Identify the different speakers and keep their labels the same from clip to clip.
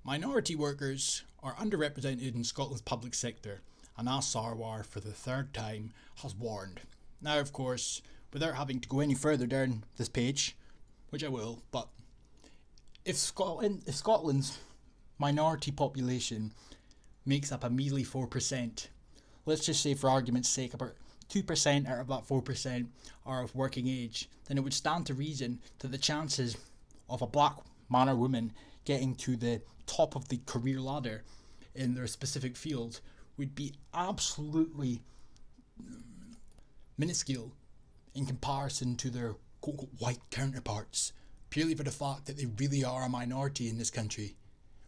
Speaker 1: Minority workers are underrepresented in Scotland's public sector, and as Sarwar for the third time has warned. Now, of course, without having to go any further down this page, which I will, but if Scotland's minority population makes up a measly 4%, let's just say for argument's sake about 2% out of that 4% are of working age, then it would stand to reason that the chances of a black man or woman getting to the top of the career ladder in their specific field would be absolutely minuscule in comparison to their quote-unquote white counterparts, purely for the fact that they really are a minority in this country.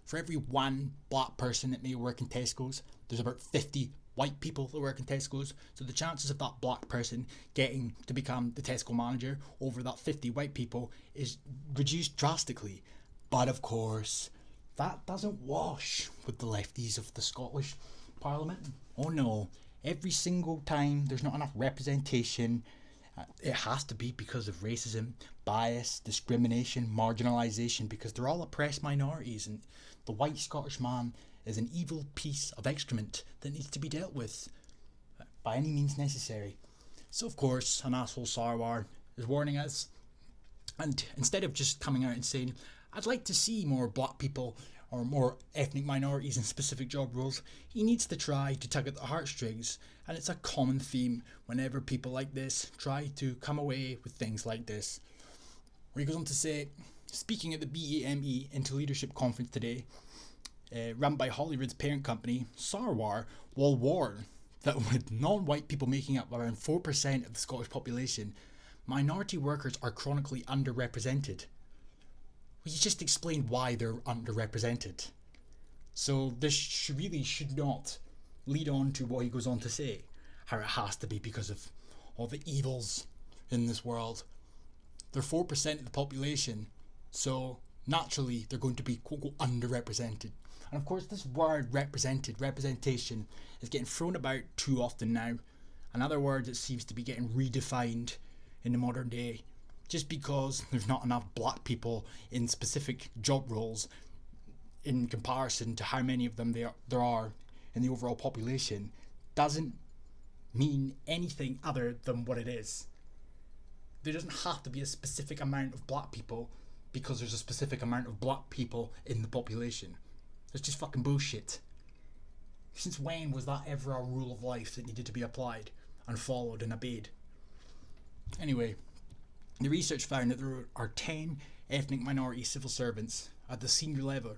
Speaker 1: For every one black person that may work in Tesco's, there's about 50 white people that work in Tesco's, so the chances of that black person getting to become the Tesco manager over that 50 white people is reduced drastically. But of course, that doesn't wash with the lefties of the Scottish Parliament. Oh no, every single time there's not enough representation, it has to be because of racism, bias, discrimination, marginalisation, because they're all oppressed minorities, and the white Scottish man is an evil piece of excrement that needs to be dealt with by any means necessary. So of course, an asshole Sarwar is warning us, and instead of just coming out and saying, I'd like to see more black people or more ethnic minorities in specific job roles, he needs to try to tug at the heartstrings, and it's a common theme whenever people like this try to come away with things like this. Where he goes on to say, speaking at the BAME Into Leadership conference today, run by Holyrood's parent company, Sarwar will warn that with non-white people making up around 4% of the Scottish population, minority workers are chronically underrepresented. Well, you just explained why they're underrepresented. So this really should not lead on to what he goes on to say, how it has to be because of all the evils in this world. They're 4% of the population, so naturally they're going to be quote-unquote underrepresented. And of course this word representation, is getting thrown about too often now. In other words, it seems to be getting redefined in the modern day. Just because there's not enough black people in specific job roles in comparison to how many of them there are in the overall population doesn't mean anything other than what it is. There doesn't have to be a specific amount of black people because there's a specific amount of black people in the population. It's just fucking bullshit. Since when was that ever a rule of life that needed to be applied and followed and obeyed? Anyway, the research found that there are 10 ethnic minority civil servants at the senior level,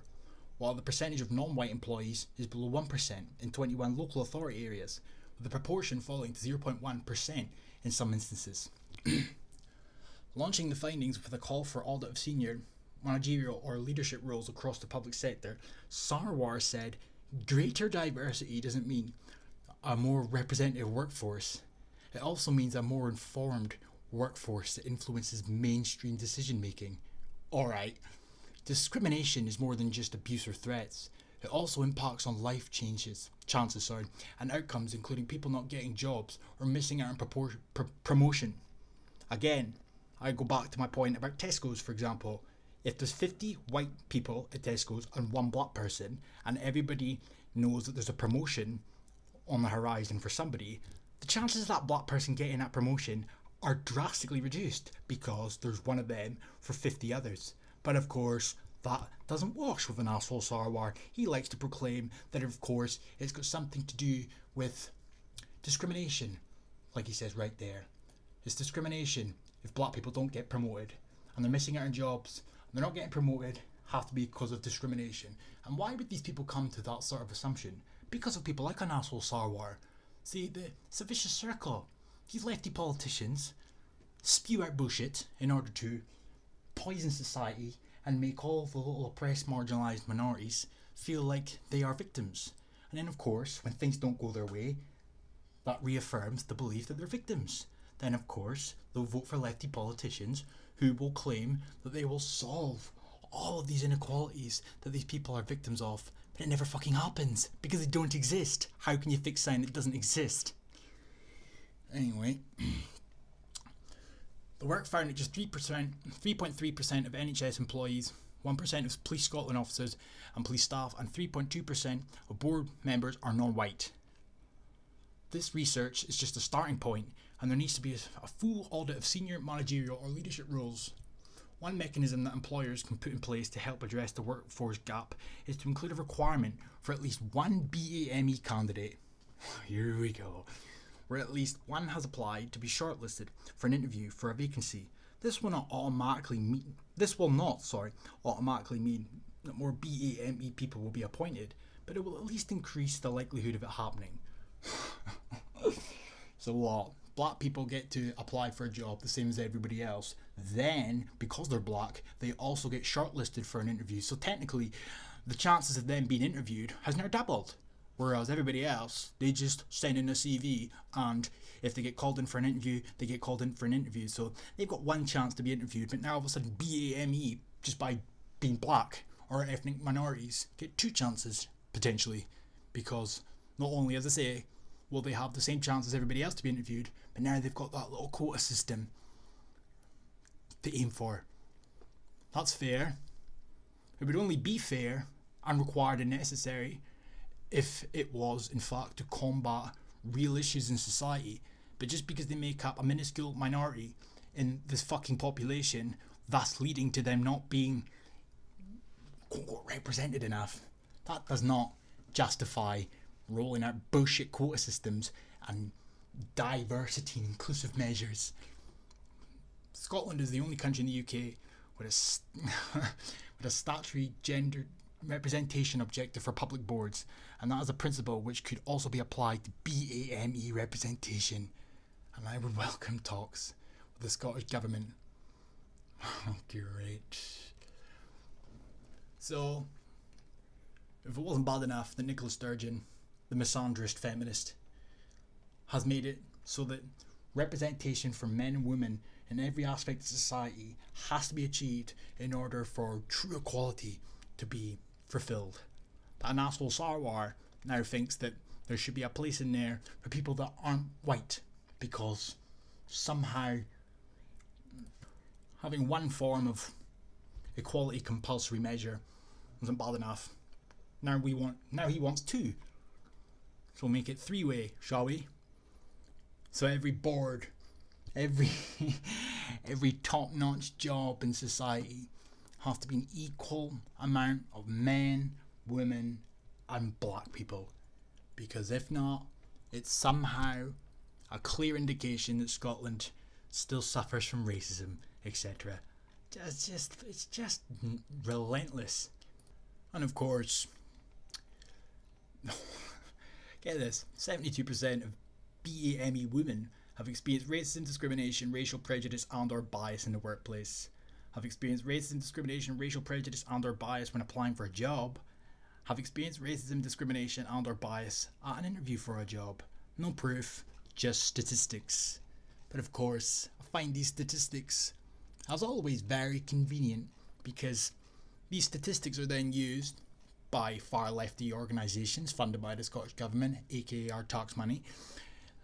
Speaker 1: while the percentage of non-white employees is below 1% in 21 local authority areas, with the proportion falling to 0.1% in some instances. Launching the findings with a call for audit of senior, managerial or leadership roles across the public sector, Sarwar said, greater diversity doesn't mean a more representative workforce. It also means a more informed workforce that influences mainstream decision making. Alright, discrimination is more than just abuse or threats. It also impacts on life chances and outcomes, including people not getting jobs or missing out on promotion. Again, I go back to my point about Tesco's, for example. If there's 50 white people at Tesco's and one black person, and everybody knows that there's a promotion on the horizon for somebody, the chances of that black person getting that promotion are drastically reduced because there's one of them for 50 others. But of course, that doesn't wash with an asshole Sarwar. He likes to proclaim that of course it's got something to do with discrimination, like he says right there. It's discrimination if black people don't get promoted and they're missing out on jobs and they're not getting promoted, have to be because of discrimination. And why would these people come to that sort of assumption? Because of people like an asshole Sarwar. See, it's a vicious circle. These lefty politicians spew out bullshit in order to poison society and make all the little oppressed, marginalised minorities feel like they are victims. And then of course, when things don't go their way, that reaffirms the belief that they're victims. Then of course, they'll vote for lefty politicians who will claim that they will solve all of these inequalities that these people are victims of. But it never fucking happens because they don't exist. How can you fix something that doesn't exist? Anyway, the work found that just 3.3% of NHS employees 1% of Police Scotland officers and police staff, and 3.2% of board members are non-white. This research is just a starting point, and there needs to be a full audit of senior managerial or leadership roles. One mechanism that employers can put in place to help address the workforce gap is to include a requirement for at least one BAME candidate. Here we go. Where at least one has applied to be shortlisted for an interview for a vacancy. This will not automatically mean that more BAME people will be appointed, but it will at least increase the likelihood of it happening. So what? Black people get to apply for a job the same as everybody else. Then, because they're black, they also get shortlisted for an interview. So technically, the chances of them being interviewed has now doubled. Whereas everybody else, they just send in a CV, and if they get called in for an interview, they get called in for an interview. So they've got one chance to be interviewed, but now all of a sudden BAME, just by being black or ethnic minorities, get two chances, potentially. Because not only, as I say, will they have the same chance as everybody else to be interviewed, but now they've got that little quota system to aim for. That's fair. It would only be fair and required and necessary if it was, in fact, to combat real issues in society. But just because they make up a minuscule minority in this fucking population, thus leading to them not being quote-unquote represented enough, that does not justify rolling out bullshit quota systems and diversity and inclusive measures. Scotland is the only country in the UK with a statutory gender representation objective for public boards, and that is a principle which could also be applied to BAME representation. And I would welcome talks with the Scottish Government. Oh, great. So, if it wasn't bad enough that Nicola Sturgeon, the misandrist feminist, has made it so that representation for men and women in every aspect of society has to be achieved in order for true equality to be fulfilled. But an asshole Sarwar now thinks that there should be a place in there for people that aren't white, because somehow having one form of equality compulsory measure wasn't bad enough. Now he wants two. So we'll make it three-way, shall we? So every board, every top-notch job in society has to be an equal amount of men, women, and black people. Because if not, it's somehow a clear indication that Scotland still suffers from racism, etc. It's just relentless. And of course, get this, 72% of BAME women have experienced racism, discrimination, racial prejudice and or bias in the workplace. Have experienced racism, discrimination, racial prejudice and or bias when applying for a job. Have experienced racism, discrimination and or bias at an interview for a job. No proof, just statistics. But of course, I find these statistics as always very convenient, because these statistics are then used by far lefty organisations funded by the Scottish Government, aka our tax money.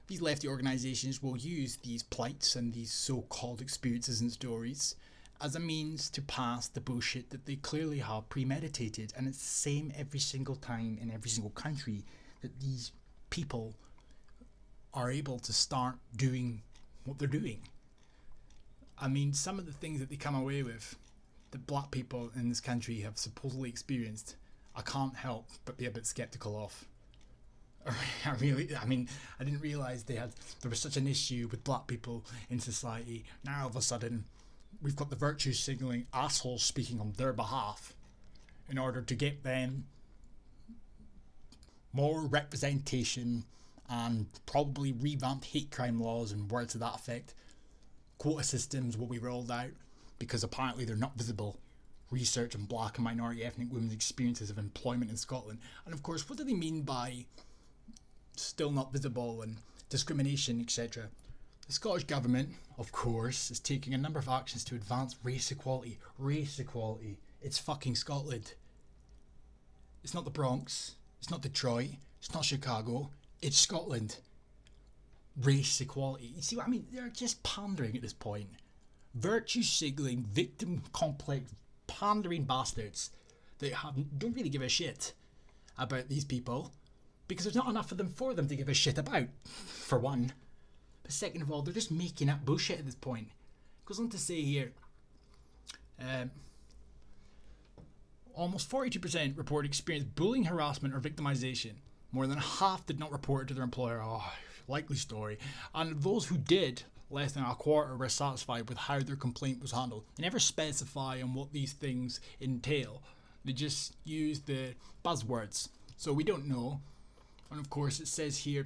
Speaker 1: These lefty organisations will use these plights and these so-called experiences and stories as a means to pass the bullshit that they clearly have premeditated. And it's the same every single time in every single country that these people are able to start doing what they're doing. I mean, some of the things that they come away with that black people in this country have supposedly experienced, I can't help but be a bit sceptical of. I didn't realise there was such an issue with black people in society. Now all of a sudden, we've got the virtue signalling assholes speaking on their behalf in order to get them more representation and probably revamped hate crime laws and words to that effect. Quota systems will be rolled out because apparently they're not visible. Research on black and minority ethnic women's experiences of employment in Scotland. And of course, what do they mean by still not visible and discrimination, etc.? The Scottish Government, of course, is taking a number of actions to advance race equality. Race equality. It's fucking Scotland. It's not the Bronx. It's not Detroit. It's not Chicago. It's Scotland. Race equality. You see what I mean? They're just pandering at this point. Virtue signaling, victim complex pandering bastards that don't really give a shit about these people because there's not enough of them for them to give a shit about, for one. But second of all, they're just making up bullshit at this point. It goes on to say here, almost 42% reported experienced bullying, harassment, or victimization. More than half did not report it to their employer. Oh, likely story. And of those who did, less than a quarter were satisfied with how their complaint was handled. They never specify on what these things entail. They just use the buzzwords. So we don't know. And of course it says here,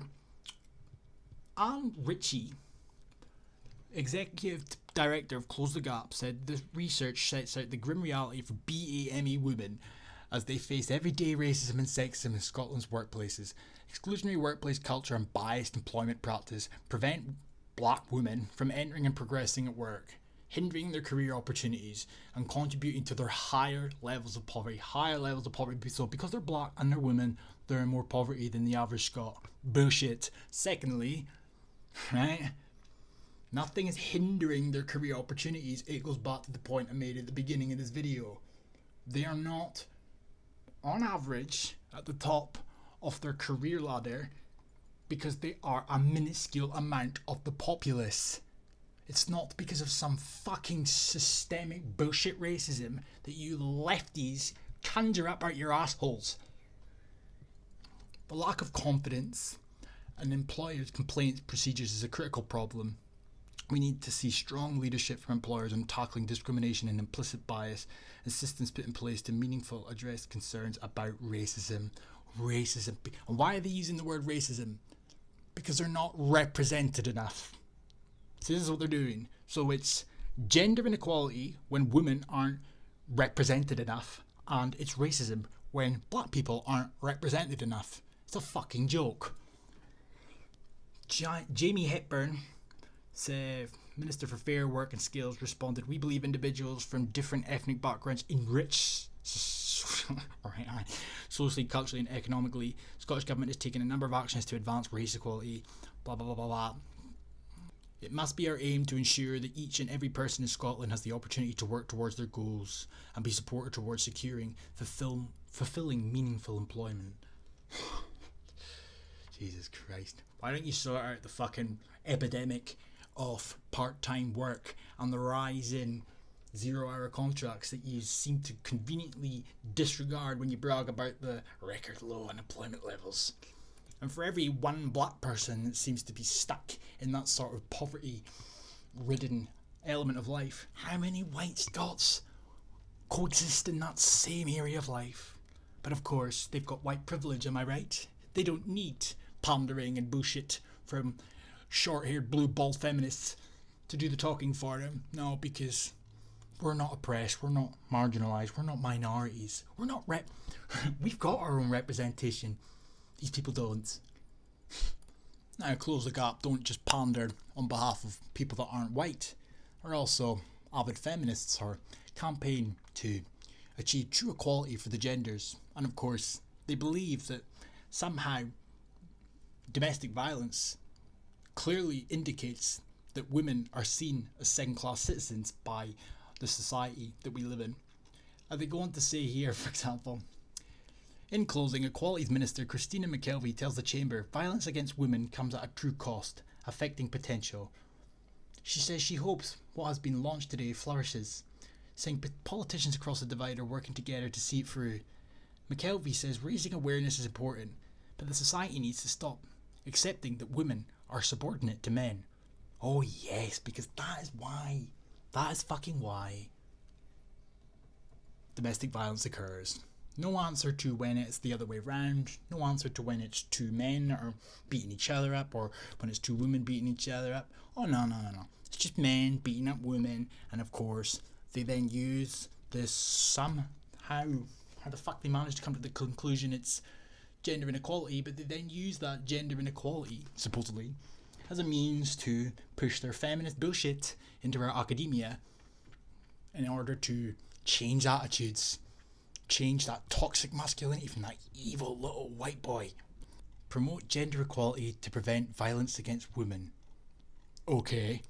Speaker 1: Anne Ritchie, executive director of Close the Gap, said this research sets out the grim reality for BAME women as they face everyday racism and sexism in Scotland's workplaces. Exclusionary workplace culture and biased employment practice prevent black women from entering and progressing at work, hindering their career opportunities and contributing to their higher levels of poverty. So because they're black and they're women, they're in more poverty than the average Scot. Bullshit. Secondly, right, nothing is hindering their career opportunities. It goes back to the point I made at the beginning of this video. They are not, on average, at the top of their career ladder because they are a minuscule amount of the populace. It's not because of some fucking systemic bullshit racism that you lefties conjure up out your assholes. The lack of confidence and employers' complaints procedures is a critical problem. We need to see strong leadership from employers on tackling discrimination and implicit bias, and systems put in place to meaningful address concerns about racism. And why are they using the word racism? Because they're not represented enough. So this is what they're doing. So it's gender inequality when women aren't represented enough, and it's racism when black people aren't represented enough. It's a fucking joke. Jamie Hepburn, Minister for Fair Work and Skills, responded, "We believe individuals from different ethnic backgrounds enrich socially, culturally and economically. Scottish Government has taken a number of actions to advance race equality, blah blah blah blah blah. It must be our aim to ensure that each and every person in Scotland has the opportunity to work towards their goals and be supported towards securing fulfilling meaningful employment." Jesus Christ. Why don't you sort out the fucking epidemic of part-time work and the rise in zero-hour contracts that you seem to conveniently disregard when you brag about the record low unemployment levels? And for every one black person that seems to be stuck in that sort of poverty-ridden element of life, how many white Scots coexist in that same area of life? But of course, they've got white privilege, am I right? They don't need pandering and bullshit from short-haired blue bald feminists to do the talking for them. No, because we're not oppressed, we're not marginalised, we're not minorities, we're not we've got our own representation. These people don't. Now, Close the Gap don't just pander on behalf of people that aren't white. They're also avid feminists or campaign to achieve true equality for the genders. And of course, they believe that somehow domestic violence clearly indicates that women are seen as second-class citizens by the society that we live in. And they go on to say here, for example, in closing, Equalities Minister Christina McKelvey tells the Chamber violence against women comes at a true cost, affecting potential. She says she hopes what has been launched today flourishes, saying politicians across the divide are working together to see it through. McKelvey says raising awareness is important, but the society needs to stop accepting that women are subordinate to men. Oh yes, because that is why. That is fucking why domestic violence occurs. No answer to when it's the other way around. No answer to when it's two men are beating each other up or when it's two women beating each other up. Oh no. It's just men beating up women, and of course they then use this somehow, how the fuck they managed to come to the conclusion it's gender inequality, but they then use that gender inequality, supposedly, as a means to push their feminist bullshit into our academia in order to change attitudes, change that toxic masculinity from that evil little white boy. Promote gender equality to prevent violence against women. Okay,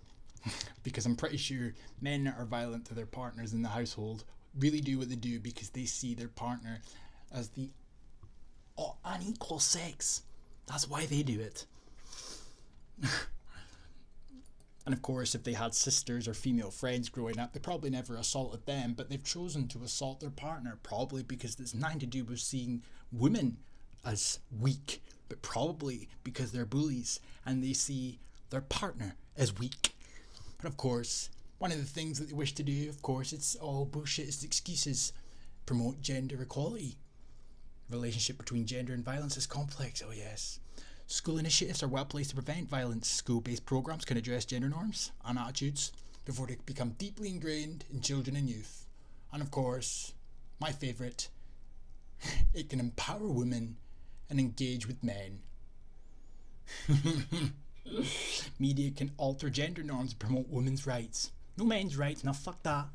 Speaker 1: because I'm pretty sure men that are violent to their partners in the household, really do what they do because they see their partner as the unequal sex. That's why they do it. And of course, if they had sisters or female friends growing up, they probably never assaulted them, but they've chosen to assault their partner, probably because it's nothing to do with seeing women as weak, but probably because they're bullies and they see their partner as weak. But of course, one of the things that they wish to do, of course, it's all bullshit, it's excuses. Promote gender equality. Relationship between gender and violence is complex, oh yes. School initiatives are well placed to prevent violence. School-based programs can address gender norms and attitudes before they become deeply ingrained in children and youth. And of course, my favourite, it can empower women and engage with men. Media can alter gender norms and promote women's rights. No men's rights, now fuck that.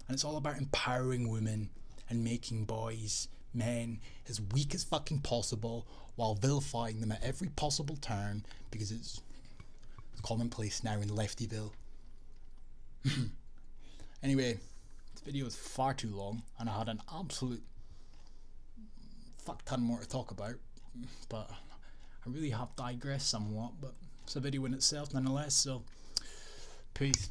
Speaker 1: And it's all about empowering women and making boys, men, as weak as fucking possible while vilifying them at every possible turn because it's commonplace now in Leftyville. Anyway, this video is far too long and I had an absolute fuck ton more to talk about, but I really have digressed somewhat, but it's a video in itself nonetheless, so peace.